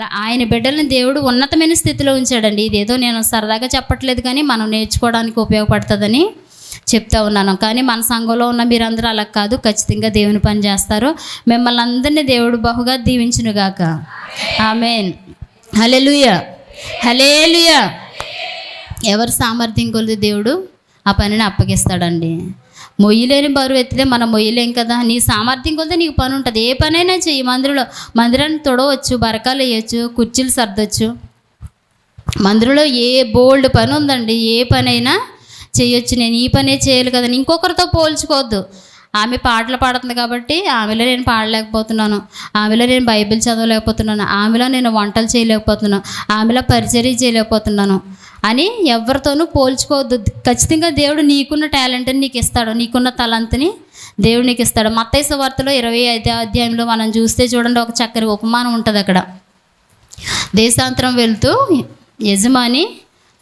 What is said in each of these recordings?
అలా ఆయన బిడ్డలను దేవుడు ఉన్నతమైన స్థితిలో ఉంచాడండి. ఇదేదో నేను సరదాగా చెప్పట్లేదు, కానీ మనం నేర్చుకోవడానికి ఉపయోగపడుతుందని చెప్తా ఉన్నాను. కానీ మన సంఘంలో ఉన్న మీరందరూ అలా కాదు, ఖచ్చితంగా దేవుని పని చేస్తారు. మిమ్మల్ని అందరినీ దేవుడు బహుగా దీవించునుగాక. ఆమేన్. హల్లెలూయా, హల్లెలూయా. ఎవరి సామర్థ్యం కొలిది దేవుడు ఆ పనిని అప్పగిస్తాడండి. మొయ్యలేని బరువు ఎత్తితే మనం మొయ్యలేం కదా. నీ సామర్థ్యం కొలితే నీకు పని ఉంటుంది. ఏ పనైనా చెయ్యి. మందిరాన్ని తొడవచ్చు, బరకాలు వేయచ్చు, కుర్చీలు సర్దొచ్చు. మందిరంలో ఏ బోల్డ్ పని ఉందండి. ఏ పనైనా చేయొచ్చు. నేను ఈ పనే చేయాలి కదా, ఇంకొకరితో పోల్చుకోవద్దు. ఆమె పాటలు పాడుతుంది కాబట్టి ఆమెలో నేను పాడలేకపోతున్నాను, ఆమెలో నేను బైబిల్ చదవలేకపోతున్నాను, ఆమెలో నేను వంటలు చేయలేకపోతున్నాను, ఆమెలో పరిచర్య చేయలేకపోతున్నాను అని ఎవరితోనూ పోల్చుకోవద్దు. ఖచ్చితంగా దేవుడు నీకున్న టాలెంట్ని నీకు ఇస్తాడు, నీకున్న తలంతుని దేవుడు నీకు ఇస్తాడు. మత్తయి సువార్తలో 25వ అధ్యాయంలో మనం చూస్తే చూడండి, ఒక చక్కని ఉపమానం ఉంటుంది అక్కడ. దేశాంతరం వెళ్తూ యజమాని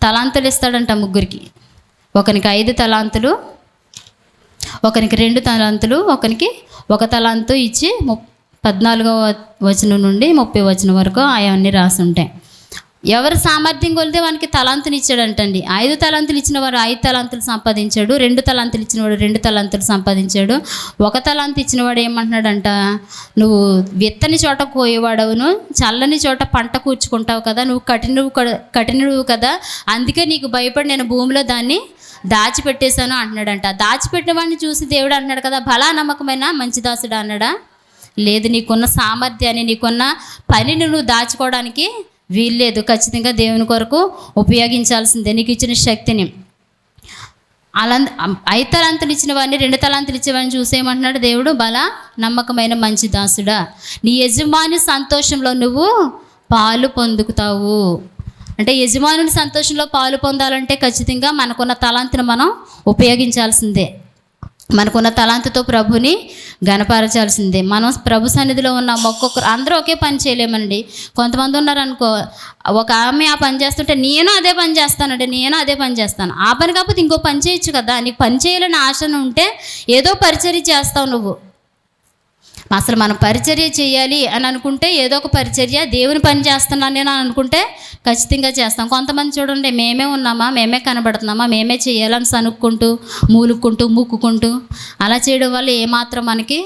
తలాంతులు ఇస్తాడంట ముగ్గురికి. ఒకనికి 5 తలాంతులు, ఒకనికి 2 తలాంతులు, ఒకనికి 1 తలాంతు ఇచ్చి 14వ వచనం నుండి 30వ వచనం వరకు అవన్నీ రాసి ఉంటాయి. ఎవరు సామర్థ్యం కొలితే వానికి తలాంతుని ఇచ్చాడంటండి. 5 తలాంతులు ఇచ్చిన వాడు 5 తలాంతులు సంపాదించాడు, 2 తలాంతులు ఇచ్చినవాడు 2 తలాంతులు సంపాదించాడు. 1 తలాంతు ఇచ్చినవాడు ఏమంటున్నాడంట, నువ్వు విత్తని చోట కోయేవాడవును, చల్లని చోట పంట కూర్చుకుంటావు కదా, నువ్వు కఠినుడు కదా, అందుకే నీకు భయపడి నేను భూమిలో దాన్ని దాచిపెట్టేశాను అంటున్నాడంట. దాచిపెట్టిన వాడిని చూసి దేవుడు అంటున్నాడు కదా, భలా నమ్మకమైన మంచి దాసుడు అన్నాడా? లేదు. నీకున్న సామర్థ్యాన్ని, నీకున్న పనిని నువ్వు దాచుకోవడానికి వీల్లేదు. ఖచ్చితంగా దేవుని కొరకు ఉపయోగించాల్సిందే నీకు ఇచ్చిన శక్తిని. అలా 5 తలాంతులు ఇచ్చిన వాడిని 2 తలాంతులు ఇచ్చేవాడిని చూసేయమంటున్నాడు దేవుడు, బలా నమ్మకమైన మంచి దాసుడా, నీ యజమాని సంతోషంలో నువ్వు పాలు పొందుతావు. అంటే యజమానుని సంతోషంలో పాలు పొందాలంటే ఖచ్చితంగా మనకున్న తలాంతును మనం ఉపయోగించాల్సిందే. మనకున్న తలాంతుతో ప్రభుని గణపరచాల్సిందే. మనం ప్రభు సన్నిధిలో ఉన్న ఒక్కొక్కరు అందరూ ఒకే పని చేయలేమండి. కొంతమంది ఉన్నారనుకో, ఒక ఆమె ఆ పని చేస్తుంటే నేను అదే పని చేస్తానంటే నేను అదే పని చేస్తాను. ఆ పని కాకపోతే ఇంకో పని చేయొచ్చు కదా. నీకు పని చేయాలని ఆశ ఉంటే ఏదో పరిచర్య చేస్తావు నువ్వు. అసలు మనం పరిచర్య చేయాలి అని అనుకుంటే ఏదో ఒక పరిచర్య, దేవుని పని చేస్తున్నాను నేను అనుకుంటే ఖచ్చితంగా చేస్తాం. కొంతమంది చూడండి, మేమే ఉన్నామా, మేమే కనబడుతున్నామా, మేమే చేయాలని సనుక్కుంటూ మూలుక్కుంటూ ముక్కుకుంటూ అలా చేయడం వల్ల ఏమాత్రం మనకి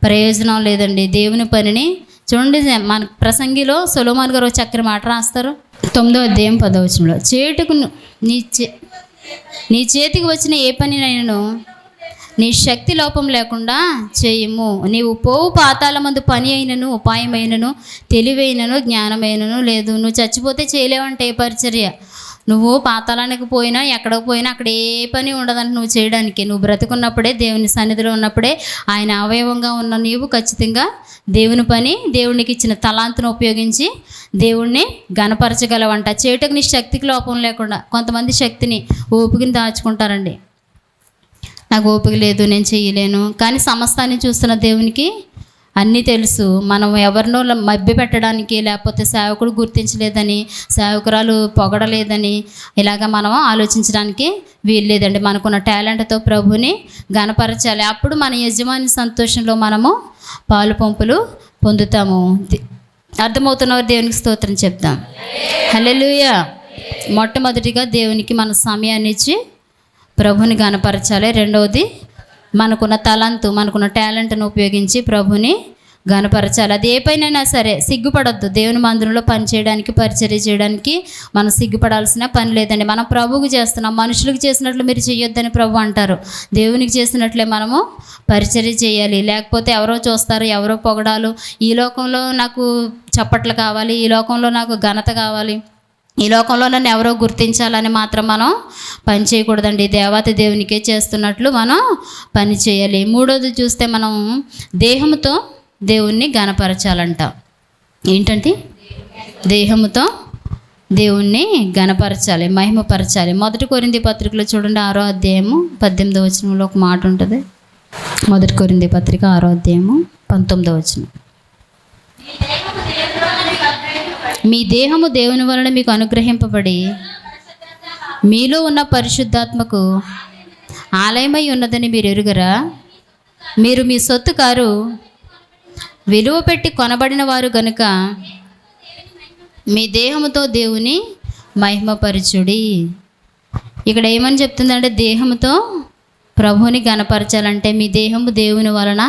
ప్రయోజనం లేదండి. దేవుని పనిని చూడండి, మన ప్రసంగిలో సొలొమోను గారు చక్కని మాట రాస్తారు. 9వ అధ్యాయం 10వ వచనంలో, చేటుకు నీ చేతికి వచ్చిన ఏ పనినైనాను నీ శక్తి లోపం లేకుండా చేయము. నీవు పోవు పాతాళమందు పని అయినను, ఉపాయమైనను, తెలివైనను, జ్ఞానమైనను లేదు. నువ్వు చచ్చిపోతే చేయలేవంటే ఏ పరిచర్య. నువ్వు పాతాళానికి పోయినా ఎక్కడికి పోయినా అక్కడ ఏ పని ఉండదంట నువ్వు చేయడానికి. నువ్వు బ్రతుకున్నప్పుడే, దేవుని సన్నిధిలో ఉన్నప్పుడే, ఆయన అవయవంగా ఉన్న నీవు ఖచ్చితంగా దేవుని పని, దేవునికి ఇచ్చిన తలాంతును ఉపయోగించి దేవుణ్ణి గణపరచగలవంట. చేటుకు నీ శక్తికి లోపం లేకుండా. కొంతమంది శక్తిని ఓపికని దాచుకుంటారండి. నాకు ఓపిక లేదు, నేను చేయలేను. కానీ సమస్తాన్ని చూస్తున్న దేవునికి అన్నీ తెలుసు. మనం ఎవరినో మభ్య పెట్టడానికి, లేకపోతే సేవకుడు గుర్తించలేదని, సేవకురాలు పొగడలేదని ఇలాగ మనం ఆలోచించడానికి వీల్లేదండి. మనకున్న టాలెంట్తో ప్రభుని గణపరచాలి. అప్పుడు మన యజమాని సంతోషంలో మనము పాలు పంపులు పొందుతాము. అర్థమవుతున్నవారు దేవునికి స్తోత్రం చెప్తాం. హల్లెలూయా. మొట్టమొదటిగా దేవునికి మన సమయాన్ని ఇచ్చి ప్రభుని గణపరచాలి. రెండవది, మనకున్న తలంతు, మనకున్న టాలెంట్ను ఉపయోగించి ప్రభుని గణపరచాలి. అది ఏ పైనైనా సరే సిగ్గుపడొద్దు. దేవుని మందిరంలో పని చేయడానికి, పరిచర్య చేయడానికి మనం సిగ్గుపడాల్సిన పని లేదండి. మనం ప్రభువుకు చేస్తున్నాం. మనుషులకు చేసినట్లు మీరు చేయొద్దని ప్రభు అంటారు. దేవునికి చేసినట్లే మనము పరిచర్య చేయాలి. లేకపోతే ఎవరో చూస్తారు, ఎవరో పొగడాలు, ఈ లోకంలో నాకు చప్పట్లు కావాలి, ఈ లోకంలో నాకు ఘనత కావాలి, ఈ లోకంలో నన్ను ఎవరో గుర్తించాలని మాత్రం మనం పని చేయకూడదండి. దేవాతి దేవునికే చేస్తున్నట్లు మనం పని చేయాలి. మూడోది చూస్తే మనం దేహంతో దేవుణ్ణి గణపరచాలంట. ఏంటంటే దేహంతో దేవుణ్ణి గణపరచాలి, మహిమపరచాలి. 1 కొరింథీ పత్రికలో చూడండి, 6వ అధ్యాయము 18వ వచనంలో ఒక మాట ఉంటుంది. 1 కొరింథీ పత్రిక 6వ అధ్యాయము 19వ వచనం, మీ దేహము దేవుని వలన మీకు అనుగ్రహింపబడి మీలో ఉన్న పరిశుద్ధాత్మకు ఆలయమై ఉన్నదని మీరు ఎరుగరా? మీరు మీ సొత్తు కారు, విలువ పెట్టి కొనబడిన వారు గనుక మీ దేహముతో దేవుని మహిమపరచుడి. ఇక్కడ ఏమని చెప్తుందంటే దేహముతో ప్రభువుని గణపరచాలంటే మీ దేహము దేవుని వలన,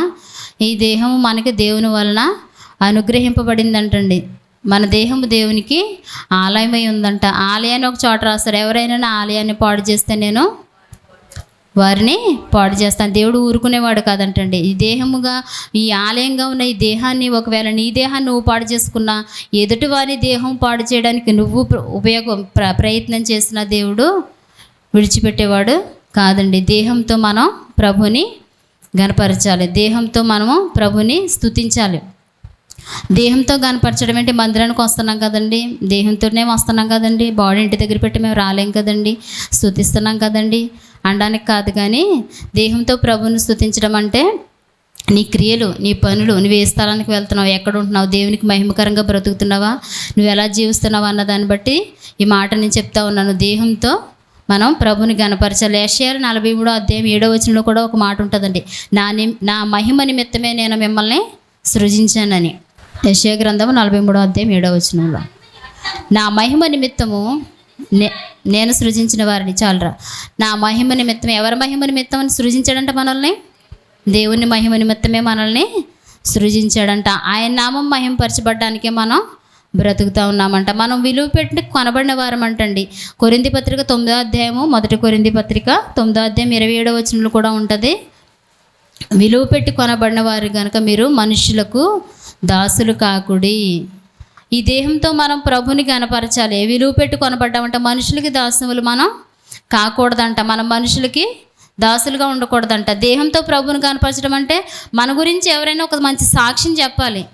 ఈ దేహము మనకి దేవుని వలన అనుగ్రహింపబడిందంటండి. మన దేహము దేవునికి ఆలయమై ఉందంట. ఆలయాన్ని ఒక చోట రాస్తారు, ఎవరైనా నా ఆలయాన్ని పాడు చేస్తే నేను వారిని పాడు చేస్తాను. దేవుడు ఊరుకునేవాడు కాదంటండి. ఈ దేహముగా, ఈ ఆలయంగా ఉన్న ఈ దేహాన్ని, ఒకవేళ నీ దేహాన్ని నువ్వు పాడు చేసుకున్నా, ఎదుటి వారి దేహం పాడు చేయడానికి నువ్వు ప్రయత్నం చేసిన దేవుడు విడిచిపెట్టేవాడు కాదండి. దేహంతో మనం ప్రభుని గణపరచాలి, దేహంతో మనము ప్రభుని స్తుతించాలి. దేహంతో కనపరచడం ఏంటి? మందిరానికి వస్తున్నాం కదండి, దేహంతోనే వస్తున్నాం కదండి, బాడీ ఇంటి దగ్గర పెట్టి మేము రాలేం కదండి, స్తుతిస్తున్నాం కదండి అనడానికి కాదు. కానీ దేహంతో ప్రభుని స్తుతించడం అంటే నీ క్రియలు, నీ పనులు, నువ్వు ఏ స్థలానికి వెళ్తున్నావు, ఎక్కడ ఉంటున్నావు, దేవునికి మహిమకరంగా బ్రతుకుతున్నావా, నువ్వు ఎలా జీవిస్తున్నావా అన్న దాన్ని బట్టి ఈ మాట నేను చెప్తా ఉన్నాను. దేహంతో మనం ప్రభుని గణపరచాలి. యెషయా 43:7 కూడా ఒక మాట ఉంటుందండి, నా మహిమ నిమిత్తమే నేను మిమ్మల్ని సృజించానని. యెషయా గ్రంథము 43:7 నా మహిమ నిమిత్తము నేను సృజించిన వారిని. చాలరా, నా మహిమ నిమిత్తం. ఎవరి మహిమ నిమిత్తం అని సృజించాడంట మనల్ని? దేవుని మహిమ నిమిత్తమే మనల్ని సృజించాడంట. ఆయన నామం మహిమపరచబడ్డానికే మనం బ్రతుకుతూ ఉన్నామంట. మనం విలువ పెట్టి కొనబడిన వారం అంటండి. కొరింథీ పత్రిక 9వ అధ్యాయము, 1 కొరింథీ పత్రిక 9వ అధ్యాయం 27 కూడా ఉంటుంది. విలువ పెట్టి కొనబడిన వారు కనుక మీరు మనుషులకు దాసులు కాకుడి. ఈ దేహంతో మనం ప్రభుని గణపరచాలి. విలువ పెట్టి కొనబడ్డామంట. మనుషులకి దాసులు మనం కాకూడదంట, మనం మనుషులకి దాసులుగా ఉండకూడదంట. దేహంతో ప్రభుని గణపరచడం అంటే మన గురించి ఎవరైనా ఒక మంచి సాక్ష్యం చెప్పాలి.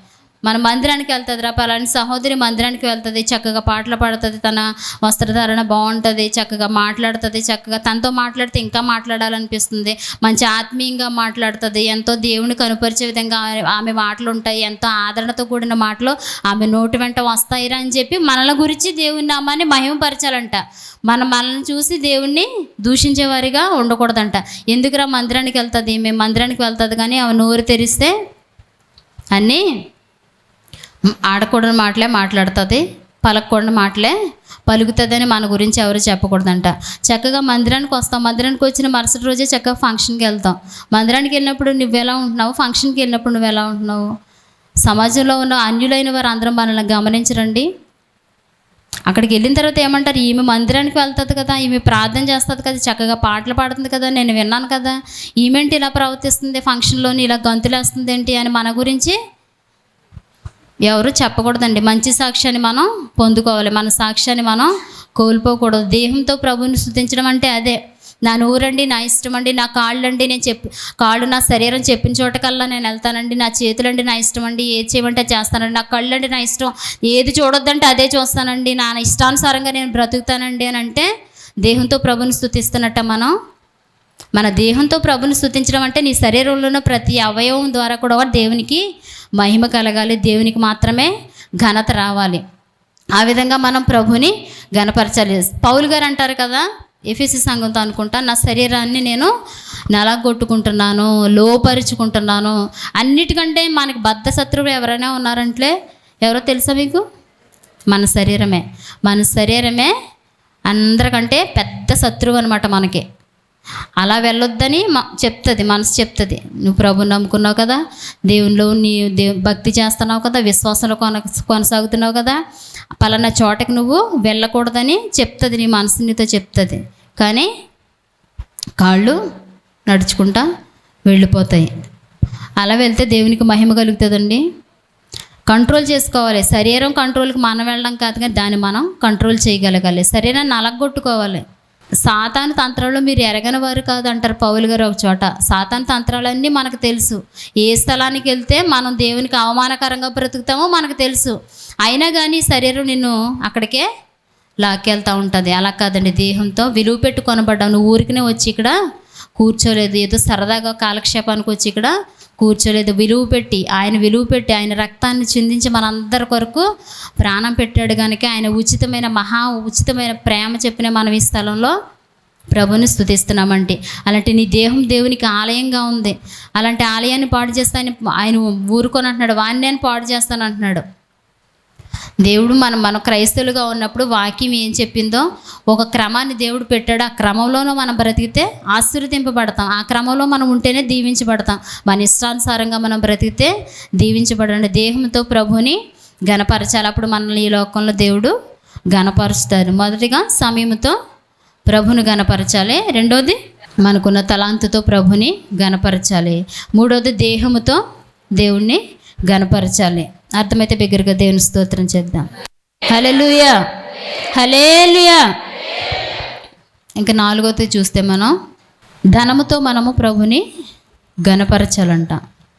మన మందిరానికి వెళ్తుంది రా, పలాని సహోదరి మందిరానికి వెళ్తుంది, చక్కగా పాటలు పాడుతుంది, తన వస్త్రధారణ బాగుంటుంది, చక్కగా మాట్లాడుతుంది, చక్కగా తనతో మాట్లాడితే ఇంకా మాట్లాడాలనిపిస్తుంది, మంచి ఆత్మీయంగా మాట్లాడుతుంది, ఎంతో దేవుని కనుపరిచే విధంగా ఆమె మాటలు ఉంటాయి, ఎంతో ఆదరణతో కూడిన మాటలు ఆమె నోటి వెంట వస్తాయిరా అని చెప్పి మనల గురించి దేవుని నామాన్ని మహిమపరచాలంట. మనల్ని చూసి దేవుణ్ణి దూషించేవారిగా ఉండకూడదంట. ఎందుకురా మందిరానికి వెళ్తుంది, మేము మందిరానికి వెళ్తుంది, కానీ ఆమె నోరు తెరిస్తే అన్నీ ఆడకూడని మాటలే మాట్లాడుతుంది, పలకూడని మాటలే పలుకుతుందని మన గురించి ఎవరు చెప్పకూడదంట. చక్కగా మందిరానికి వస్తాం, మందిరానికి వచ్చిన మరుసటి రోజే చక్కగా ఫంక్షన్కి వెళ్తాం. మందిరానికి వెళ్ళినప్పుడు నువ్వు ఎలా ఉంటున్నావు, ఫంక్షన్కి వెళ్ళినప్పుడు నువ్వు ఎలా ఉంటున్నావు? సమాజంలో ఉన్న అన్యులైన వారు అందరం మనల్ని గమనించరండి. అక్కడికి వెళ్ళిన తర్వాత ఏమంటారు, ఈమె మందిరానికి వెళ్తుంది కదా, ఈమె ప్రార్థన చేస్తుంది కదా, చక్కగా పాటలు పాడుతుంది కదా, నేను విన్నాను కదా, ఈమెంటి ఇలా ప్రవర్తిస్తుంది, ఫంక్షన్లోని ఇలా గంతులేస్తుంది ఏంటి అని మన గురించి ఎవరు చెప్పకూడదండి. మంచి సాక్ష్యాన్ని మనం పొందుకోవాలి, మన సాక్ష్యాన్ని మనం కోల్పోకూడదు. దేహంతో ప్రభువుని స్తుతించడం అంటే అదే. నా నోరండి నా ఇష్టం అండి, నా కాళ్ళండి నేను కాళ్ళు నా శరీరం చెప్పిన చోటకల్లా నేను వెళ్తానండి, నా చేతులండి నా ఇష్టం అండి, ఏది చేయమంటే చేస్తానండి, నా కళ్ళండి నా ఇష్టం, ఏది చూడొద్దంటే అదే చూస్తానండి, నా ఇష్టానుసారంగా నేను బ్రతుకుతానండి అని అంటే దేహంతో ప్రభుని స్తుతిస్తున్నట్ట. మన దేహంతో ప్రభుని స్తుతించడం అంటే నీ శరీరంలోనూ ప్రతి అవయవం ద్వారా కూడా దేవునికి మహిమ కలగాలి, దేవునికి మాత్రమే ఘనత రావాలి. ఆ విధంగా మనం ప్రభుని ఘనపరచాలి. పౌలు గారు అంటారు కదా ఎఫెసీ సంఘంతో అనుకుంటా, నా శరీరాన్ని నేను నలగొట్టుకుంటున్నాను, లోపరుచుకుంటున్నాను. అన్నిటికంటే మనకి బద్ధ శత్రువులు ఎవరైనా ఉన్నారంటే ఎవరో తెలుసా మీకు? మన శరీరమే. మన శరీరమే అందరికంటే పెద్ద శత్రువు అనమాట మనకి. అలా వెళ్ళొద్దని చెప్తుంది, మనసు చెప్తుంది. నువ్వు ప్రభుని నమ్ముకున్నావు కదా, దేవునిలో నీ భక్తి చేస్తున్నావు కదా, విశ్వాసంలో కొనసాగుతున్నావు కదా, పలానా చోటకి నువ్వు వెళ్ళకూడదని చెప్తుంది, నీ మనసు నీతో చెప్తుంది. కానీ కాళ్ళు నడుచుకుంటా వెళ్ళిపోతాయి. అలా వెళ్తే దేవునికి మహిమ కలుగుతుందండి. కంట్రోల్ చేసుకోవాలి. శరీరం కంట్రోల్కి మనం వెళ్ళడం కాదు, కానీ దాన్ని మనం కంట్రోల్ చేయగలగాలి. శరీరాన్ని నలగొట్టుకోవాలి. సాతాను తంత్రాలు మీరు ఎరగని వారు కాదు అంటారు పౌలు గారు ఒక చోట. సాతాను తంత్రాలన్నీ మనకు తెలుసు. ఏ స్థలానికి వెళ్తే మనం దేవునికి అవమానకరంగా బ్రతుకుతామో మనకు తెలుసు. అయినా కానీ శరీరం నిన్ను అక్కడికే లాక్కెళ్తూ ఉంటుంది. అలా కాదండి, దేహంతో విలువ పెట్టి కొనబడ్డావు. నువ్వు ఊరికనే వచ్చి ఇక్కడ కూర్చోలేదు, ఏదో సరదాగా కాలక్షేపానికి వచ్చి ఇక్కడ కూర్చోలేదు. విలువ పెట్టి ఆయన రక్తాన్ని చిందించి మనందరి కొరకు ప్రాణం పెట్టాడు కనుక ఆయన ఉచితమైన ప్రేమ చెప్పిన మనం ఈ స్థలంలో ప్రభుని స్తుతిస్తున్నామంటే. అలాంటి నీ దేహం దేవునికి ఆలయంగా ఉంది. అలాంటి ఆలయాన్ని పాడు చేస్తా ఆయన ఊరుకొని అంటున్నాడు, వాణ్ణి నేను పాడు చేస్తాను అంటున్నాడు. దేవుడు మన క్రైస్తవులుగా ఉన్నప్పుడు వాక్యం ఏం చెప్పిందో ఒక క్రమాన్ని దేవుడు పెట్టాడు. ఆ క్రమంలోనూ మనం బ్రతికితే ఆశీర్వదింపబడతాం. ఆ క్రమంలో మనం ఉంటేనే దీవించబడతాం. మన ఇష్టానుసారంగా మనం బ్రతికితే దీవించబడండి. దేహంతో ప్రభుని ఘనపరచాలి. అప్పుడు మనల్ని ఈ లోకంలో దేవుడు ఘనపరుస్తారు. మొదటిగా సమయంతో ప్రభుని ఘనపరచాలి. రెండోది మనకున్న తలాంతుతో ప్రభుని ఘనపరచాలి. మూడోది దేహముతో దేవుణ్ణి ఘనపరచాలి. అర్థమైతే బిగ్గరగా దేవుని స్తోత్రం చేద్దాం. హల్లెలూయా, హల్లెలూయా. ఇంకా నాలుగోది చూస్తే మనం ధనముతో మనము ప్రభుని ఘనపరచాలంట.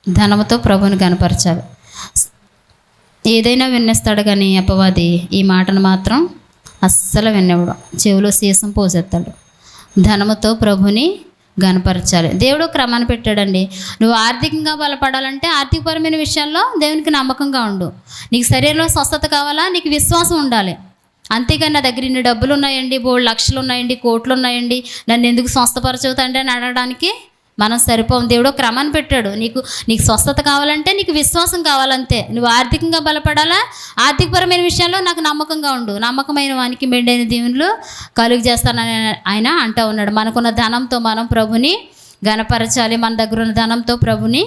ధనముతో ప్రభుని ఘనపరచాలి. ఏదైనా విన్నేస్తాడు కానీ అపవాది ఈ మాటను మాత్రం అస్సలు విన్నవాడు. చెవిలో సీసం పోసేస్తాడు. ధనముతో ప్రభుని ఘనపరచాలి. దేవుడు క్రమాన్ని పెట్టాడండి. నువ్వు ఆర్థికంగా బలపడాలంటే ఆర్థికపరమైన విషయాల్లో దేవునికి నమ్మకంగా ఉండు. నీకు శరీరంలో స్వస్థత కావాలా, నీకు విశ్వాసం ఉండాలి. అంతేగాని నా దగ్గర ఇన్ని డబ్బులు ఉన్నాయండి, బోల్డ్ లక్షలు ఉన్నాయండి, కోట్లు ఉన్నాయండి, నన్ను ఎందుకు స్వస్థపరచవుతాండి అని అడగడానికి మనం సరిపోం. దేవుడు క్రమాన్ని పెట్టాడు. నీకు స్వస్థత కావాలంటే నీకు విశ్వాసం కావాలంతే. నువ్వు ఆర్థికంగా బలపడాలా, ఆర్థికపరమైన విషయాల్లో నాకు నమ్మకంగా ఉండు. నమ్మకమైన వానికి మెండైన దీవెనలు కలుగు చేస్తానని ఆయన అంటూ ఉన్నాడు. మనకున్న ధనంతో మనం ప్రభుని ఘనపరచాలి. మన దగ్గర ఉన్న ధనంతో ప్రభుని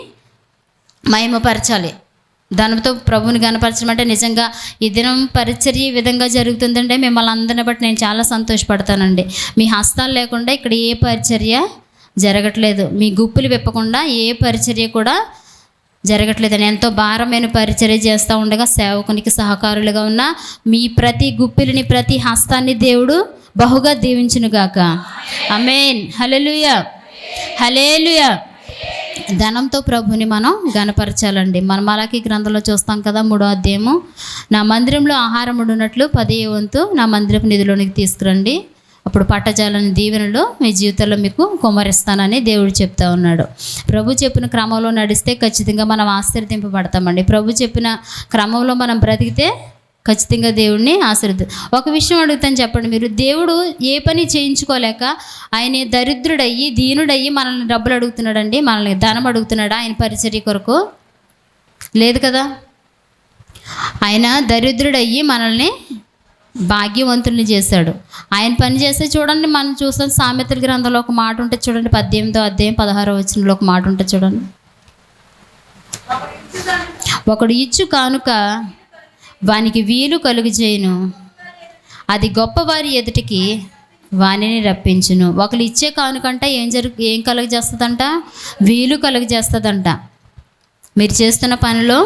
మహిమపరచాలి. ధనంతో ప్రభుని ఘనపరచడం అంటే నిజంగా ఈ దినం పరిచర్య ఈ విధంగా జరుగుతుందంటే మిమ్మల్ని అందరిని బట్టి నేను చాలా సంతోషపడతానండి. మీ హస్తాలు లేకుండా ఇక్కడ ఏ పరిచర్య జరగట్లేదు. మీ గుప్పులు విప్పకుండా ఏ పరిచర్య కూడా జరగట్లేదని ఎంతో భారమైన పరిచర్య చేస్తూ ఉండగా సేవకునికి సహకారులుగా ఉన్న మీ ప్రతి గుప్పిలిని, ప్రతి హస్తాన్ని దేవుడు బహుగా దీవించునుగాక. ఆమేన్. హల్లెలూయా, హల్లెలూయా. ధనంతో ప్రభుని మనం ఘనపరచాలండి. మనం మలాకీ గ్రంథంలో చూస్తాం కదా, 3వ అధ్యాయము, నా మందిరంలో ఆహారం ఉన్నట్లు 10వ వంతు నా మందిరపు నిధిలోనికి తీసుకురండి, అప్పుడు పట్టజాలని దీవెనలు మీ జీవితంలో మీకు కుమ్మరిస్తానని దేవుడు చెప్తా ఉన్నాడు. ప్రభు చెప్పిన క్రమంలో నడిస్తే ఖచ్చితంగా మనం ఆశీర్వదింపబడతామండి. ప్రభు చెప్పిన క్రమంలో మనం బ్రతికితే ఖచ్చితంగా దేవుడిని ఒక విషయం అడుగుతాను, చెప్పండి. మీరు దేవుడు ఏ పని చేయించుకోలేక ఆయన దరిద్రుడయ్యి దీనుడయ్యి మనల్ని డబ్బులు అడుగుతున్నాడండి, మనల్ని ధనం అడుగుతున్నాడా ఆయన పరిచర్య కొరకు? లేదు కదా. ఆయన దరిద్రుడయ్యి మనల్ని భాగ్యవంతుల్ని చేశాడు. ఆయన పని చేస్తే చూడండి, మనం చూస్తాం సామెతల గ్రంథంలో ఒక మాట ఉంటే చూడండి, 18వ అధ్యాయం 16వ వచనంలో ఒక మాట ఉంటే చూడండి. ఒకడు ఇచ్చు కానుక వానికి వీలు కలుగజేయును, అది గొప్పవారి ఎదుటికి వానిని రప్పించును. ఒకరు ఇచ్చే కానుకంట ఏం కలుగజేస్తుందంట? వీలు కలుగజేస్తుందంట. మీరు చేస్తున్న పనిలో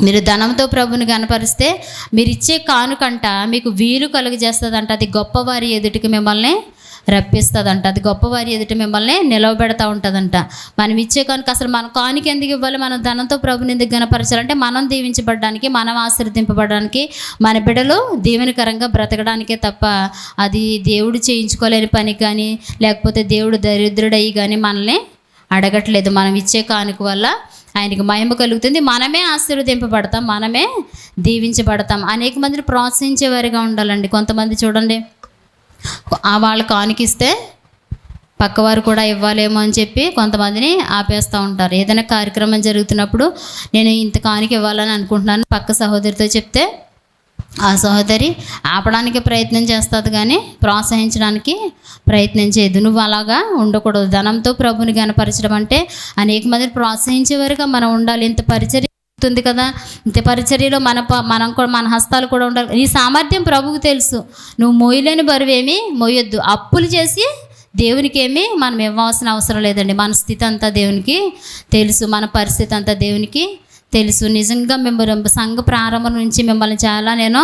మీరు ధనంతో ప్రభుని కనపరిస్తే మీరు ఇచ్చే కానుకంట మీకు వీలు కలుగజేస్తుందంట. అది గొప్పవారి ఎదుటికి మిమ్మల్ని రప్పిస్తుందంట. అది గొప్పవారి ఎదుటి మిమ్మల్ని నిలవబెడతా ఉంటుందంట. మనం ఇచ్చే కానుక అసలు మన కానుక ఎందుకు ఇవ్వాలి? మనం ధనంతో ప్రభుని ఎందుకు గణపరచాలంటే మనం దీవించబడడానికి, మనం ఆశీర్వదింపబడడానికి, మన బిడ్డలు దీవెనకరంగా బ్రతకడానికే తప్ప అది దేవుడు చేయించుకోలేని పని కానీ లేకపోతే దేవుడు దరిద్రుడయ్యి కానీ మనల్ని అడగట్లేదు. మనం ఇచ్చే కానుక వల్ల ఆయనకి మహిమ కలుగుతుంది, మనమే ఆశీర్వదింపబడతాం, మనమే దీవించబడతాం. అనేక మందిని ప్రోత్సహించేవారిగా ఉండాలండి. కొంతమంది చూడండి, వాళ్ళు కానుకిస్తే పక్కవారు కూడా ఇవ్వాలేమో అని చెప్పి కొంతమందిని ఆపేస్తూ ఉంటారు. ఏదైనా కార్యక్రమం జరుగుతున్నప్పుడు నేను ఇంత కానుక ఇవ్వాలని అనుకుంటున్నాను పక్క సహోదరితో చెప్తే ఆ సహోదరి ఆపడానికి ప్రయత్నం చేస్తుంది కానీ ప్రోత్సహించడానికి ప్రయత్నం చేయదు. నువ్వు అలాగా ఉండకూడదు. ధనంతో ప్రభుని గణపరచడం అంటే అనేక మందిని ప్రోత్సహించేవారుగా మనం ఉండాలి. ఇంత పరిచర్య ఉంది కదా, ఇంత పరిచర్యలో మనం కూడా మన హస్తాలు కూడా ఉండాలి. నీ సామర్థ్యం ప్రభువుకు తెలుసు. నువ్వు మోయలేని బరువేమీ మోయొద్దు. అప్పులు చేసి దేవునికి ఏమీ మనం ఇవ్వాల్సిన అవసరం లేదండి. మన స్థితి అంతా దేవునికి తెలుసు, మన పరిస్థితి అంతా దేవునికి తెలుసు. నిజంగా మిమ్మల్ని సంఘ ప్రారంభం నుంచి మిమ్మల్ని చాలా నేను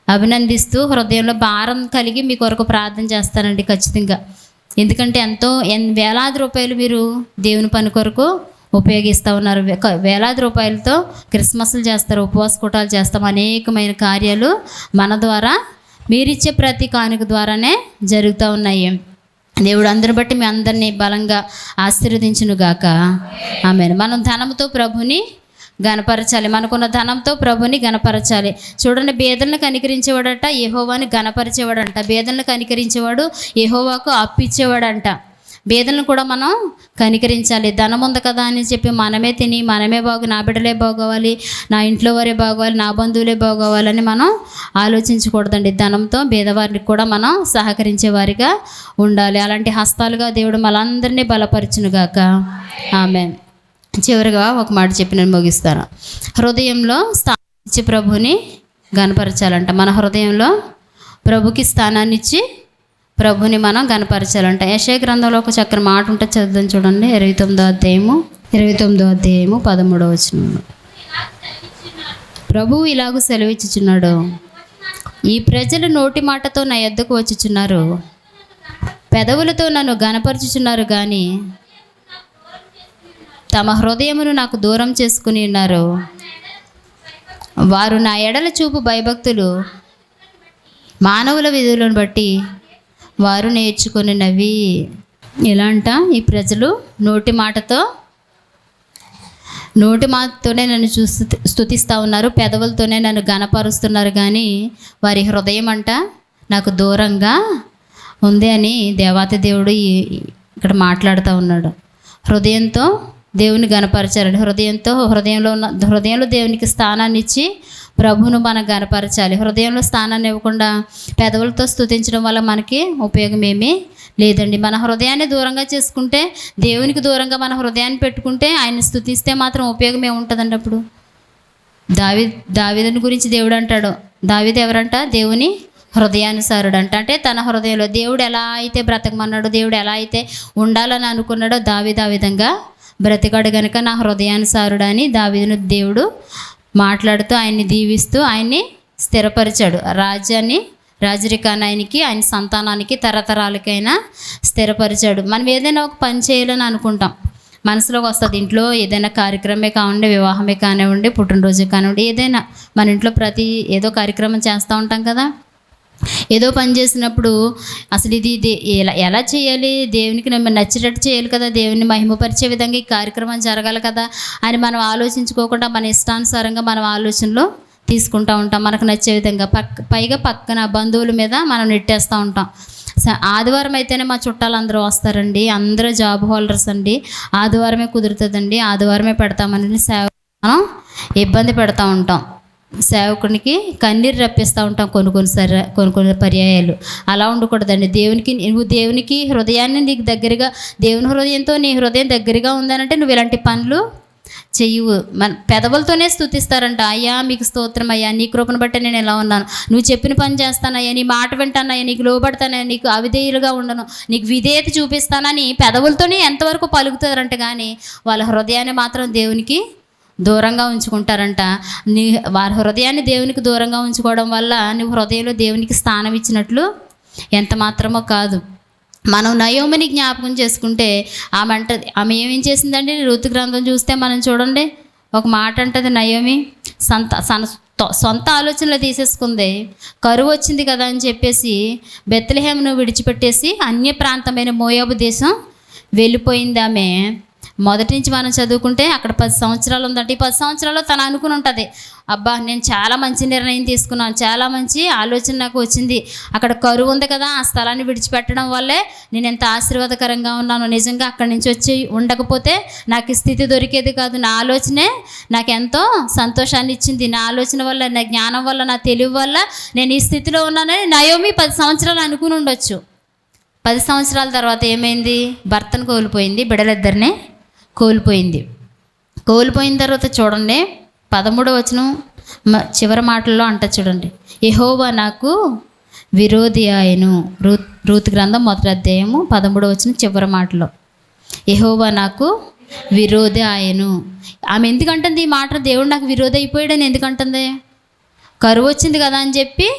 అభినందిస్తూ హృదయంలో భారం కలిగి మీ కొరకు ప్రార్థన చేస్తానండి ఖచ్చితంగా. ఎందుకంటే వేలాది రూపాయలు మీరు దేవుని పని కొరకు ఉపయోగిస్తూ ఉన్నారు. వేలాది రూపాయలతో క్రిస్మస్లు చేస్తారు, ఉపవాస కూటాలు చేస్తాం, అనేకమైన కార్యాలు మన ద్వారా మీరిచ్చే ప్రతి కానుక ద్వారానే జరుగుతూ ఉన్నాయి. దేవుడు అందరిని బట్టి మీ అందరినీ బలంగా ఆశీర్వదించునుగాక. ఆమేన్. మనం ధనంతో ప్రభుని గణపరచాలి. మనకున్న ధనంతో ప్రభుని గణపరచాలి. చూడండి, బేదలను కనికరించేవాడట యెహోవాని గణపరిచేవాడంట. బేదలను కనికరించేవాడు యెహోవాకు అప్పిచ్చేవాడంట. బీదలను కూడా మనం కనికరించాలి. ధనం ఉంది కదా అని చెప్పి మనమే తిని మనమే నా బిడ్డలే బాగోవాలి, నా ఇంట్లో వారే బాగోవాలి, నా బంధువులే బాగోవాలని మనం ఆలోచించకూడదండి. ధనంతో బీదవారికి కూడా మనం సహకరించే వారిగా ఉండాలి. అలాంటి హస్తాలుగా దేవుడు మనందరినీ బలపరచునుగాక. ఆమేన్. చివరిగా ఒక మాట చెప్పి నేను ముగిస్తాను. హృదయంలో స్థానం ఇచ్చి ప్రభుని గనపరచాలంట. మన హృదయంలో ప్రభుకి స్థానాన్ని ఇచ్చి ప్రభుని మనం గనపరచాలంట. యెషయా గ్రంథంలో ఒక చక్కని మాట ఉంటే చదువుదాం చూడండి. 29వ అధ్యాయము 13వ వచనం. ప్రభువు ఇలాగూ సెలవిచ్చుచున్నాడు, ఈ ప్రజలు నోటి మాటతో నా యొద్దకు వచ్చుచున్నారు, పెదవులతో నన్ను గనపరచుచున్నారు, కానీ తమ హృదయమును నాకు దూరం చేసుకుని ఉన్నారు. వారు నా ఎడల చూపు భయభక్తులు మానవుల విధులను బట్టి వారు నేర్చుకొనినవి. ఎలా అంట? ఈ ప్రజలు నోటి మాటతోనే నన్ను స్తుతిస్తూ ఉన్నారు, పెదవులతోనే నన్ను గనపరుస్తున్నారు, కానీ వారి హృదయం అంట నాకు దూరంగా ఉంది అని దేవాతి దేవుడు ఇక్కడ మాట్లాడుతూ ఉన్నాడు. హృదయంతో దేవుని గనపరచాలండి. హృదయంలో దేవునికి స్థానాన్ని ఇచ్చి ప్రభువును మనం గనపరచాలి. హృదయంలో స్థానాన్ని ఇవ్వకుండా పెదవులతో స్తుతించడం వల్ల మనకి ఉపయోగం ఏమీ లేదండి. మన హృదయాన్ని దూరంగా చేసుకుంటే, దేవునికి దూరంగా మన హృదయాన్ని పెట్టుకుంటే, ఆయన్ని స్తుతిస్తే మాత్రం ఉపయోగం ఏముంటుందండి? అప్పుడు దావీదుని గురించి దేవుడు అంటాడు, దావీదు ఎవరంట? దేవుని హృదయానుసారుడు అంట. అంటే తన హృదయంలో దేవుడు ఎలా అయితే బ్రతకమన్నాడో, దేవుడు ఎలా అయితే ఉండాలని అనుకున్నాడో దావీదు ఆ విధంగా బ్రతికాడు గనుక నా హృదయానుసారుడు అని దావీదును దేవుడు మాట్లాడుతూ ఆయన్ని దీవిస్తూ ఆయన్ని స్థిరపరిచాడు. రాజరికాన్ని ఆయన సంతానానికి తరతరాలకైనా స్థిరపరిచాడు. మనం ఏదైనా ఒక పని చేయాలని అనుకుంటాం, మనసులోకి వస్తుంది. ఇంట్లో ఏదైనా కార్యక్రమమే కానివ్వండి, వివాహమే కానివ్వండి, పుట్టినరోజు కానివ్వండి, ఏదైనా మన ఇంట్లో ఏదో కార్యక్రమం చేస్తూ ఉంటాం కదా. ఏదో పని చేసినప్పుడు అసలు ఇది ఎలా చేయాలి, దేవునికి నచ్చేటట్టు చేయాలి కదా, దేవుని మహిమపరిచే విధంగా ఈ కార్యక్రమం జరగాలి కదా అని మనం ఆలోచించుకోకుండా మన ఇష్టానుసారంగా మనం ఆలోచనలో తీసుకుంటూ ఉంటాం. మనకు నచ్చే విధంగా పైగా పక్కన బంధువుల మీద మనం నెట్టేస్తూ ఉంటాం. ఆదివారం అయితేనే మా చుట్టాలు అందరూ వస్తారండి, అందరూ జాబ్ హోల్డర్స్ అండి, ఆదివారమే కుదురుతుందండి, ఆదివారమే పెడతామని మనం ఇబ్బంది పెడతా ఉంటాం. సేవకునికి కన్నీరు రప్పిస్తూ ఉంటాం కొన్ని పర్యాయాలు. అలా ఉండకూడదండి. నువ్వు దేవునికి హృదయాన్ని నీకు దగ్గరగా, దేవుని హృదయంతో నీ హృదయం దగ్గరగా ఉందనంటే నువ్వు ఇలాంటి పనులు చెయ్యవు. మన పెదవులతోనే స్తుతిస్తారంట. అయ్యా మీకు స్తోత్రం అయ్యా, నీ కృపను బట్టి నేను ఎలా ఉన్నాను, నువ్వు చెప్పిన పని చేస్తానయ్యా, నీ మాట వింటానయ్యా, నీకు లోబడతానయ్యా, నీకు అవిధేయులుగా ఉండను, నీకు విధేయత చూపిస్తానని పెదవులతోనే ఎంతవరకు పలుకుతారంట, కానీ వాళ్ళ హృదయాన్ని మాత్రం దేవునికి దూరంగా ఉంచుకుంటారంట. వారి హృదయాన్ని దేవునికి దూరంగా ఉంచుకోవడం వల్ల నువ్వు హృదయంలో దేవునికి స్థానం ఇచ్చినట్లు ఎంత మాత్రమో కాదు. మనం నయోమిని జ్ఞాపకం చేసుకుంటే ఆమె ఏమేం చేసిందండి? రూతు గ్రంథం చూస్తే మనం చూడండి, ఒక మాట అంటది నయోమి, సొంత ఆలోచనలు తీసేసుకుంది. కరువు వచ్చింది కదా అని చెప్పేసి బెత్లెహేమును విడిచిపెట్టేసి అన్య ప్రాంతమైన మోయాబు దేశం వెళ్ళిపోయింది ఆమె. మొదటి నుంచి మనం చదువుకుంటే అక్కడ 10 సంవత్సరాలు ఉందంటే, ఈ 10 సంవత్సరాల్లో తను అనుకుని ఉంటుంది, అబ్బా నేను చాలా మంచి నిర్ణయం తీసుకున్నాను, చాలా మంచి ఆలోచన నాకు వచ్చింది, అక్కడ కరువు ఉంది కదా, ఆ స్థలాన్ని విడిచిపెట్టడం వల్లే నేను ఎంత ఆశీర్వాదకరంగా ఉన్నాను, నిజంగా అక్కడి నుంచి వచ్చి ఉండకపోతే నాకు ఈ స్థితి దొరికేది కాదు, నా ఆలోచనే నాకు ఎంతో సంతోషాన్ని ఇచ్చింది, నా ఆలోచన వల్ల, నా జ్ఞానం వల్ల, నా తెలివి వల్ల నేను ఈ స్థితిలో ఉన్నానని నయోమి 10 సంవత్సరాలు అనుకుని ఉండొచ్చు. 10 సంవత్సరాల తర్వాత ఏమైంది? భర్తను కోల్పోయింది, బిడ్డలిద్దరిని కోల్పోయిన తర్వాత చూడండి 13వ వచనం చివరి మాటల్లో అంట చూడండి, యెహోవా నాకు విరోధి ఆయను. రూతు గ్రంథం 1వ అధ్యాయము 13వ వచనం చివరి మాటలో, యెహోవా నాకు విరోధి ఆయను. ఆమె ఎందుకంటుంది ఈ మాట? దేవుడు నాకు విరోధి అయిపోయాడని ఎందుకంటుంది? కరువు వచ్చింది కదా అని చెప్పి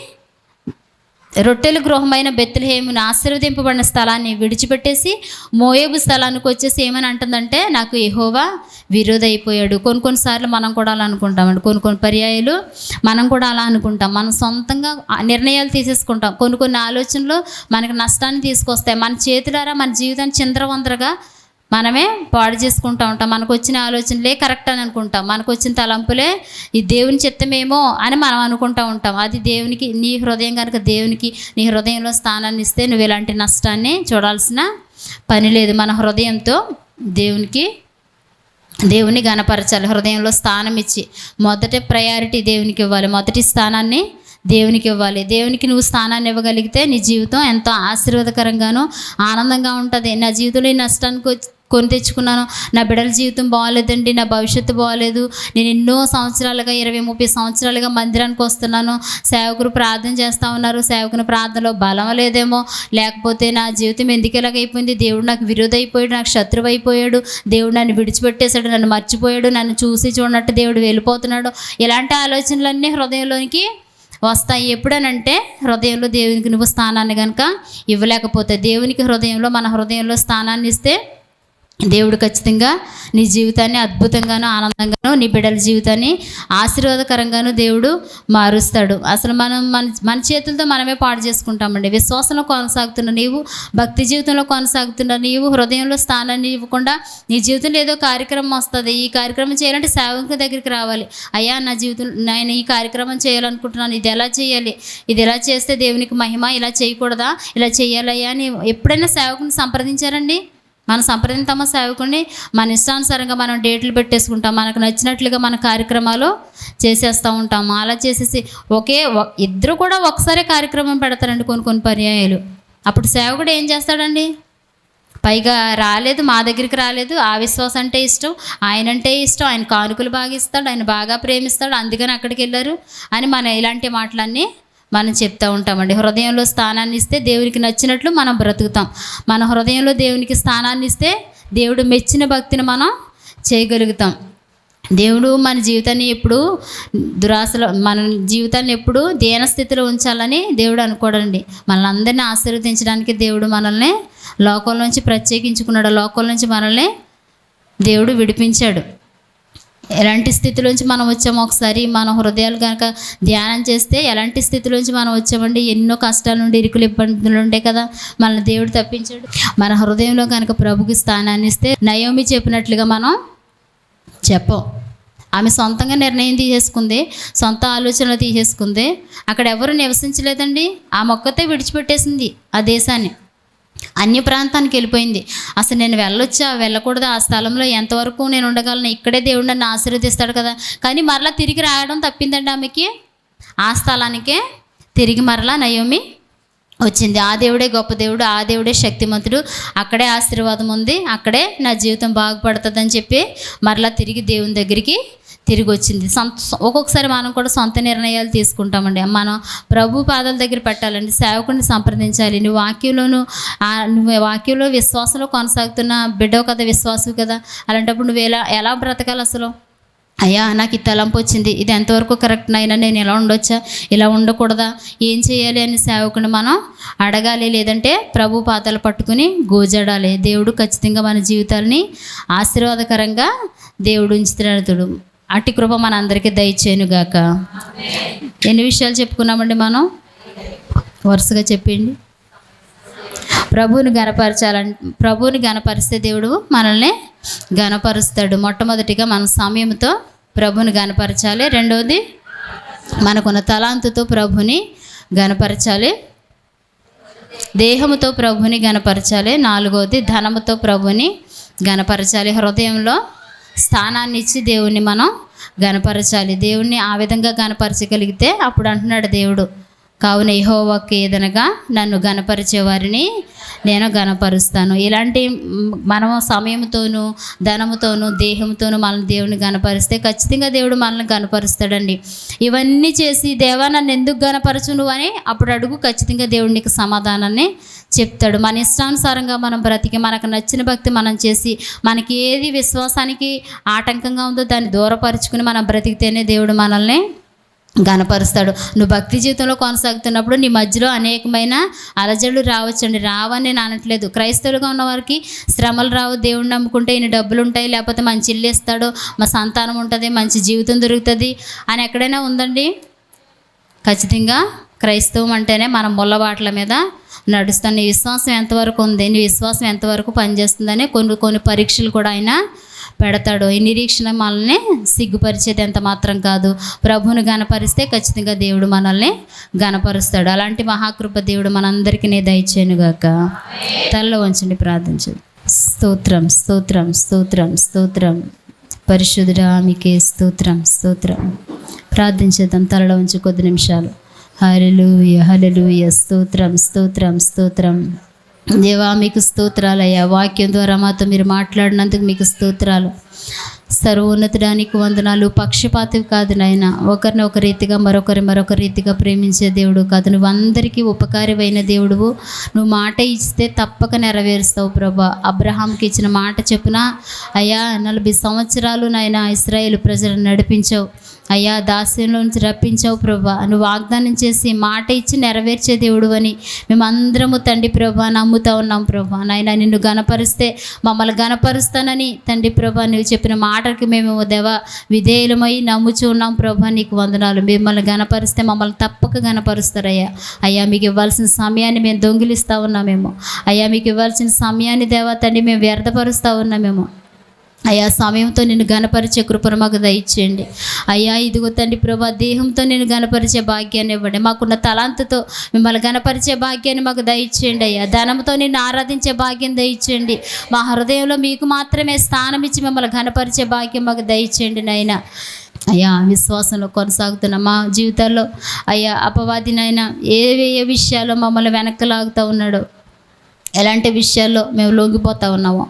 రొట్టెల గృహమైన బెత్లెహేమును ఆశీర్వదింపబడిన స్థలాన్ని విడిచిపెట్టేసి మోయాబు స్థలానికి వచ్చేసి ఏమని అంటుందంటే, నాకు యెహోవా విరోధి అయిపోయాడు. కొన్నిసార్లు మనం కూడా అలా అనుకుంటామండి. కొన్ని పర్యాయాలు మనం కూడా అలా అనుకుంటాం. మనం సొంతంగా నిర్ణయాలు తీసేసుకుంటాం. కొన్ని ఆలోచనలు మనకు నష్టాన్ని తీసుకొస్తాయి. మన చేతులారా మన జీవితాన్ని చిందరవందరగా మనమే పాడు చేసుకుంటూ ఉంటాం. మనకు వచ్చిన ఆలోచనలే కరెక్ట్ అని అనుకుంటాం, మనకు వచ్చిన తలంపులే ఈ దేవుని చిత్తమేమో అని మనం అనుకుంటూ ఉంటాం. అది దేవునికి, నీ హృదయం కనుక దేవునికి నీ హృదయంలో స్థానాన్ని ఇస్తే నువ్వు ఇలాంటి నష్టాన్ని చూడాల్సిన పని లేదు. మన హృదయంతో దేవుని గణపరచాలి. హృదయంలో స్థానం ఇచ్చి మొదటి ప్రయారిటీ దేవునికి ఇవ్వాలి. మొదటి స్థానాన్ని దేవునికి ఇవ్వాలి. దేవునికి నువ్వు స్థానాన్ని ఇవ్వగలిగితే నీ జీవితం ఎంతో ఆశీర్వాదకరంగాను ఆనందంగా ఉంటుంది. నా జీవితంలో ఈ నష్టానికి కొని తెచ్చుకున్నాను, నా బిడ్డల జీవితం బాగోలేదండి, నా భవిష్యత్తు బాగోలేదు, నేను ఎన్నో సంవత్సరాలుగా 20-30 సంవత్సరాలుగా మందిరానికి వస్తున్నాను, సేవకులు ప్రార్థన చేస్తూ ఉన్నారు, సేవకుని ప్రార్థనలో బలం లేదేమో, లేకపోతే నా జీవితం ఎందుకు ఇలాగైపోయింది, దేవుడు నాకు విరోధి అయిపోయాడు, నాకు శత్రువు అయిపోయాడు, దేవుడు నన్ను విడిచిపెట్టేశాడు, నన్ను మర్చిపోయాడు, నన్ను చూసి చూడనట్టు దేవుడు వెళ్ళిపోతున్నాడు, ఇలాంటి ఆలోచనలన్నీ హృదయంలోనికి వస్తాయి. ఎప్పుడనంటే హృదయంలో దేవునికి నువ్వు స్థానాన్ని కనుక ఇవ్వలేకపోతే, దేవునికి హృదయంలో మన హృదయంలో స్థానాన్ని ఇస్తే దేవుడు ఖచ్చితంగా నీ జీవితాన్ని అద్భుతంగాను ఆనందంగాను, నీ బిడ్డల జీవితాన్ని ఆశీర్వాదకరంగాను దేవుడు మారుస్తాడు. అసలు మన చేతులతో మనమే పాడు చేసుకుంటామండి. విశ్వాసంలో కొనసాగుతున్న నీవు, భక్తి జీవితంలో కొనసాగుతున్న నీవు హృదయంలో స్థానాన్ని ఇవ్వకుండా నీ జీవితంలో ఏదో కార్యక్రమం వస్తుంది, ఈ కార్యక్రమం చేయాలంటే సేవకుని దగ్గరికి రావాలి. అయ్యా నా జీవితం నేను ఈ కార్యక్రమం చేయాలనుకుంటున్నాను, ఇది ఎలా చేయాలి, ఇది ఎలా చేస్తే దేవునికి మహిమ, ఇలా చేయకూడదా, ఇలా చేయాలయ్యా అని ఎప్పుడైనా సేవకుని సంప్రదించారండి? మనం సంప్రదింతామా సేవకుని? మన ఇష్టానుసారంగా మనం డేట్లు పెట్టేసుకుంటాం, మనకు నచ్చినట్లుగా మన కార్యక్రమాలు చేసేస్తూ ఉంటాము. అలా చేసేసి ఇద్దరు కూడా ఒకసారి కార్యక్రమం పెడతారండి కొన్ని పర్యాయాలు. అప్పుడు సేవకుడు ఏం చేస్తాడండి? పైగా రాలేదు, మా దగ్గరికి రాలేదు, ఆ విశ్వాసం అంటే ఇష్టం, ఆయనంటే ఇష్టం, ఆయన కానుకలు బాగా ఇస్తాడు, ఆయన బాగా ప్రేమిస్తాడు, అందుకని అక్కడికి వెళ్ళారు అని మన ఇలాంటి మాటలన్నీ మనం చెప్తూ ఉంటామండి. హృదయంలో స్థానాన్ని ఇస్తే దేవునికి నచ్చినట్లు మనం బ్రతుకుతాం. మన హృదయంలో దేవునికి స్థానాన్ని ఇస్తే దేవుడు మెచ్చిన భక్తిని మనం చేయగలుగుతాం. దేవుడు మన జీవితాన్ని ఎప్పుడు మన జీవితాన్ని ఎప్పుడు దీన స్థితిలో ఉంచాలని దేవుడు అనుకోడండి. మనల్ని అందరినీ ఆశీర్వదించడానికి దేవుడు మనల్ని లోకం నుంచి ప్రత్యేకించుకున్నాడు. లోకం నుంచి మనల్ని దేవుడు విడిపించాడు. ఎలాంటి స్థితిలోంచి మనం వచ్చామో ఒకసారి మన హృదయాలు కనుక ధ్యానం చేస్తే ఎలాంటి స్థితిలోంచి మనం వచ్చామండి? ఎన్నో కష్టాల నుండి, ఇరుకులు, ఇబ్బందులు ఉంటాయి కదా, మనల్ని దేవుడు తప్పించాడు. మన హృదయంలో కనుక ప్రభుకి స్థానాన్ని ఇస్తే నయోమి చెప్పినట్లుగా మనం చెప్పం. ఆమె సొంతంగా నిర్ణయం తీసేసుకుంది, సొంత ఆలోచనలు తీసేసుకుంది. అక్కడ ఎవరు నివసించలేదండి. ఆ మొక్కతే విడిచిపెట్టేసింది ఆ దేశాన్ని, అన్య ప్రాంతానికి వెళ్ళిపోయింది. అసలు నేను వెళ్ళకూడదు, ఆ స్థలంలో ఎంతవరకు నేను ఉండగలను, ఇక్కడే దేవుడు నన్ను ఆశీర్వదిస్తాడు కదా. కానీ మరలా తిరిగి రావడం తప్పిందండి ఆమెకి. ఆ స్థలానికే తిరిగి మరలా నయోమి వచ్చింది. ఆ దేవుడే గొప్ప దేవుడు, ఆ దేవుడే శక్తిమంతుడు, అక్కడే ఆశీర్వాదం ఉంది, అక్కడే నా జీవితం బాగుపడుతుందని చెప్పి మరలా తిరిగి దేవుని దగ్గరికి తిరిగి వచ్చింది. ఒక్కొక్కసారి మనం కూడా సొంత నిర్ణయాలు తీసుకుంటామండి. మనం ప్రభు పాదాల దగ్గర పెట్టాలండి, సేవకుడిని సంప్రదించాలి. నువ్వు వాక్యంలో విశ్వాసంలో కొనసాగుతున్న బిడ్డవు కదా, విశ్వాసవు కదా, అలాంటప్పుడు నువ్వు ఎలా బ్రతకాలి? అసలు అయ్యా నాకు ఈ తలంపు వచ్చింది, ఇది ఎంతవరకు కరెక్ట్ అయినా, నేను ఎలా ఉండొచ్చా, ఇలా ఉండకూడదా, ఏం చేయాలి అని సేవకుని మనం అడగాలి. లేదంటే ప్రభు పాదాలు పట్టుకుని గోజాడాలి. దేవుడు ఖచ్చితంగా మన జీవితాలని ఆశీర్వాదకరంగా దేవుడు ఉంచుతున్నాడు. అట్టి కృప మన అందరికీ దయచేయునుగాక. ఎన్ని విషయాలు చెప్పుకున్నామండి మనం? వరుసగా చెప్పండి. ప్రభువుని గణపరిస్తే దేవుడు మనల్ని గణపరుస్తాడు. మొట్టమొదటిగా మన సమయంతో ప్రభువుని గణపరచాలి. రెండవది మనకున్న తలాంతుతో ప్రభుని గణపరచాలి. దేహముతో ప్రభుని గణపరచాలి. నాలుగవది ధనముతో ప్రభుని గణపరచాలి. హృదయంలో స్థానాన్ని ఇచ్చి దేవుణ్ణి మనం గణపరచాలి. దేవుణ్ణి ఆ విధంగా గణపరచగలిగితే అప్పుడు అంటున్నాడు దేవుడు, కావున యెహోవాకు ఏదనగా నన్ను గణపరిచే వారిని నేను గణపరుస్తాను. ఇలాంటి మనం సమయంతోనూ, ధనముతోనూ, దేహంతోనూ మనల్ని దేవుని గణపరిస్తే ఖచ్చితంగా దేవుడు మనల్ని గణపరుస్తాడండి. ఇవన్నీ చేసి దేవా నన్ను ఎందుకు గణపరచు నువ్వు అని అప్పుడు అడుగు, ఖచ్చితంగా దేవుడు నీకు సమాధానాన్ని చెప్తాడు. మన ఇష్టానుసారంగా మనం బ్రతికి, మనకు నచ్చిన భక్తి మనం చేసి, మనకి ఏది విశ్వాసానికి ఆటంకంగా ఉందో దాన్ని దూరపరుచుకుని మనం బ్రతికితేనే దేవుడు మనల్ని గణపరుస్తాడు. నువ్వు భక్తి జీవితంలో కొనసాగుతున్నప్పుడు నీ మధ్యలో అనేకమైన అలజడులు రావచ్చండి. రావని నేను అనట్లేదు. క్రైస్తవులుగా ఉన్న వారికి శ్రమలు రావు. దేవుడిని నమ్ముకుంటే ఇన్ని డబ్బులు ఉంటాయి, లేకపోతే మంచి ఇల్లు ఇస్తాడు, మా సంతానం ఉంటుంది, మంచి జీవితం దొరుకుతుంది అని ఎక్కడైనా ఉందండి? ఖచ్చితంగా క్రైస్తవం అంటేనే మనం ముళ్ళబాటల మీద నడుస్తాం. నీ విశ్వాసం ఎంతవరకు ఉంది, నీ విశ్వాసం ఎంతవరకు పనిచేస్తుందని కొన్ని పరీక్షలు కూడా ఆయన పెడతాడో ఈ నిరీక్షణ మనల్ని సిగ్గుపరిచేది ఎంత మాత్రం కాదు. ప్రభువుని గణపరిస్తే ఖచ్చితంగా దేవుడు మనల్ని గణపరుస్తాడు. అలాంటి మహాకృప దేవుడు మనందరికీ దయచేయనుగాక. తలలో వంచండి, ప్రార్థించండి. స్తోత్రం స్తోత్రం స్తోత్రం స్తోత్రం. పరిశుద్ధుడా మీకే స్తోత్రం స్తోత్రం. ప్రార్థించేద్దాం తలలో ఉంచి కొద్ది నిమిషాలు. హల్లెలూయా హల్లెలూయా. స్తోత్రం స్తోత్రం స్తోత్రం. దేవా మీకు స్తోత్రాలయ్యా. వాక్యం ద్వారా మాతో మీరు మాట్లాడినందుకు మీకు స్తోత్రాలు. సర్వోన్నతుడానికి వందనాలు. పక్షపాతం కాదు నాయన, ఒకరిని ఒక రీతిగా మరొక రీతిగా ప్రేమించే దేవుడు కాదు. నువ్వు అందరికీ ఉపకారమైన దేవుడువు. నువ్వు మాట ఇస్తే తప్పక నెరవేరుస్తావు ప్రభా. అబ్రహాంకి ఇచ్చిన మాట చెప్పున అయ్యా 40 సంవత్సరాలు నాయన ఇశ్రాయేలు ప్రజలను నడిపించావు అయ్యా, దాస్యంలో నుంచి రప్పించావు ప్రభా. నువ్వు వాగ్దానం చేసి మాట ఇచ్చి నెరవేర్చే దేవుడు అని మేమందరము తండ్రి ప్రభా నమ్ముతా ఉన్నాం ప్రభా. నాయన నిన్ను గణపరిస్తే మమ్మల్ని గణపరుస్తానని తండ్రి ప్రభా నువ్వు చెప్పిన మాటకి మేము దేవా విధేయులమై నమ్ముచూ ఉన్నాం ప్రభా. నీకు వందనాలు. మిమ్మల్ని గణపరిస్తే మమ్మల్ని తప్పక గణపరుస్తారయ్యా. అయ్యా మీకు ఇవ్వాల్సిన సమయాన్ని మేము దొంగిలిస్తూ ఉన్నామేమో అయ్యా. మీకు ఇవ్వాల్సిన సమయాన్ని దేవా తండ్రి మేము వ్యర్థపరుస్తూ ఉన్నామేమో అయ్యా. సమయంతో నిన్ను గణపరిచే కృపను మాకు దయచేయండి అయ్యా. ఇదిగో తండ్రి ప్రభా దేహంతో నేను గణపరిచే భాగ్యాన్ని ఇవ్వండి. మాకున్న తలాంతుతో మిమ్మల్ని గణపరిచే భాగ్యాన్ని మాకు దయచేయండి అయ్యా. ధనంతో నిన్ను ఆరాధించే భాగ్యం దయచేయండి. మా హృదయంలో మీకు మాత్రమే స్థానం ఇచ్చి మిమ్మల్ని గణపరిచే భాగ్యం మాకు దయచేయండి నాయన. అయ్యా విశ్వాసంలో కొనసాగుతున్న మా జీవితాల్లో అయ్యా అపవాదినైనా ఏ విషయాల్లో మమ్మల్ని వెనక్కి లాగుతూ ఉన్నాడో, ఎలాంటి విషయాల్లో మేము లొంగిపోతూ ఉన్నామో,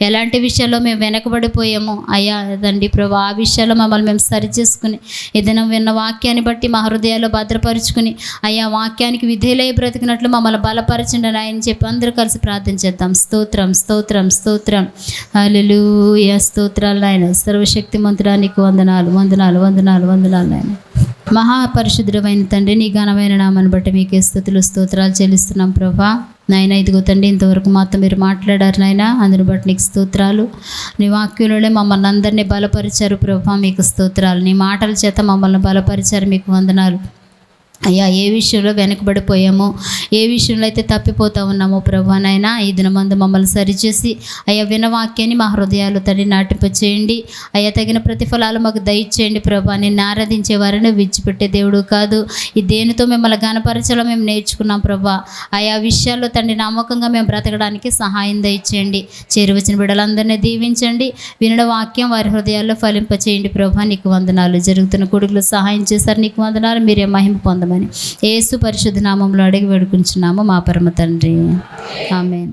ఎలాంటి విషయాల్లో మేము వెనకబడిపోయామో అయ్యా తండ్రి ప్రభా ఆ విషయాల్లో మమ్మల్ని మేము సరిచేసుకుని ఏదైనా విన్న వాక్యాన్ని బట్టి మా హృదయాల్లో భద్రపరుచుకుని అయ్యా వాక్యానికి విధేయులై బ్రతికినట్లు మమ్మల్ని బలపరచండి అని చెప్పి అందరూ కలిసి ప్రార్థన చేద్దాం. స్తోత్రం స్తోత్రం స్తోత్రం. హల్లెలూయా. స్తోత్రాలు నాయన. సర్వశక్తిమంతుడానికి వందనాలు వందనాలు వందనాలు వందనాలు నాయన. మహాపరిశుద్ధుడమైన తండ్రి నీ ఘనమైన నామాన్ని బట్టి మీకే స్తుతులు స్తోత్రాలు చెల్లిస్తున్నాం ప్రభా. నాయన ఇదిగో తండ్రి ఇంతవరకు మాతో మీరు మాట్లాడారు నాయన, అందుని బట్టి నీకు స్తోత్రాలు. నీ వాక్యంలోనే మమ్మల్ని అందరినీ బలపరిచారు ప్రభా, మీకు స్తోత్రాలు. నీ మాటల చేత మమ్మల్ని బలపరిచారు, మీకు వందనాలు అయ్యా. ఏ విషయంలో వెనకబడిపోయామో, ఏ విషయంలో అయితే తప్పిపోతూ ఉన్నామో ప్రభా నాయన ఈ దినమందు మమ్మల్ని సరిచేసి అయ్యా వినవాక్యాన్ని మా హృదయాలు తండ్రి నాటింపచేయండి అయ్యా. తగిన ప్రతిఫలాలు మాకు దయచేయండి ప్రభా. నిన్ను ఆరాధించే వారిని విడిచిపెట్టే దేవుడు కాదు. ఈ దేనితో మిమ్మల్ని గణపరచలో మేము నేర్చుకున్నాం ప్రభా. ఆయా విషయాల్లో తండ్రి నమ్మకంగా మేము బ్రతకడానికి సహాయం దయచేయండి. చేరువచ్చిన బిడ్డలందరినీ దీవించండి. వినడం వాక్యం వారి హృదయాల్లో ఫలింపచేయండి ప్రభా. నీకు వందనాలు. జరుగుతున్న కొడుకులు సహాయం చేశారు, నీకు వందనాలు. మీరే మహిమ పొందమని యేసు పరిశుద్ధ నామంలో అడిగి వేడుకుంటున్నాము మా పరమ తండ్రి. ఆమేన్.